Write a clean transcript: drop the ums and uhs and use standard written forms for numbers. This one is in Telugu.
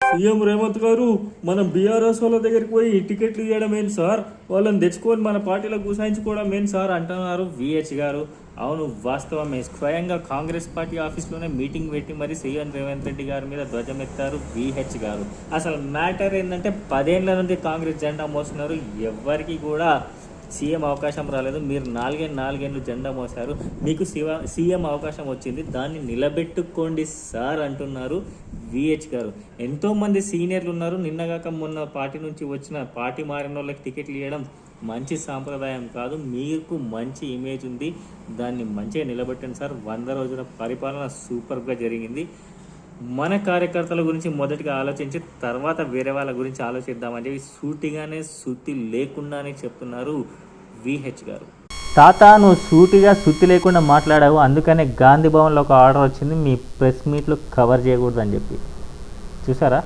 సీఎం రేవంత్ గారు మనం బీఆర్ఎస్ వాళ్ళ దగ్గరికి పోయి టికెట్లు ఇవ్వడం ఏంటి సార్, వాళ్ళని తెచ్చుకొని మన పార్టీలో గుసాయించుకోవడం ఏంటి సార్ అంటున్నారు విహెచ్ గారు. అవును, వాస్తవమే. స్వయంగా కాంగ్రెస్ పార్టీ ఆఫీస్లోనే మీటింగ్ పెట్టి మరి సీఎం రేవంత్ రెడ్డి గారి మీద ధ్వజమెత్తారు విహెచ్ గారు. అసలు మ్యాటర్ ఏంటంటే 10 ఏళ్ల నుండి కాంగ్రెస్ జెండా మోస్తున్నారు, ఎవరికి కూడా సీఎం అవకాశం రాలేదు. మీరు నాలుగేళ్ళు జెండా మోసారు, మీకు సీఎం అవకాశం వచ్చింది, దాన్ని నిలబెట్టుకోండి సార్ అంటున్నారు విహెచ్ గారు. ఎంతోమంది సీనియర్లు ఉన్నారు. నిన్నగాక మొన్న పార్టీ నుంచి వచ్చిన పార్టీ మారిన వాళ్ళకి టికెట్లు ఇవ్వడం మంచి సాంప్రదాయం కాదు. మీకు మంచి ఇమేజ్ ఉంది, దాన్ని మంచిగా నిలబెట్టండి సార్. 100 రోజుల పరిపాలన సూపర్గా జరిగింది. మన కార్యకర్తల గురించి మొదటిగా ఆలోచించి తర్వాత వేరే వాళ్ళ గురించి ఆలోచిద్దామని చెప్పి సూటిగానే సుత్తి లేకుండానే చెప్తున్నారు విహెచ్ గారు. తాత, నువ్వు సూటిగా సుత్తి లేకుండా మాట్లాడావు, అందుకనే గాంధీ భవన్లో ఒక ఆర్డర్ వచ్చింది మీ ప్రెస్ మీట్లు కవర్ చేయకూడదని చెప్పి. చూసారా?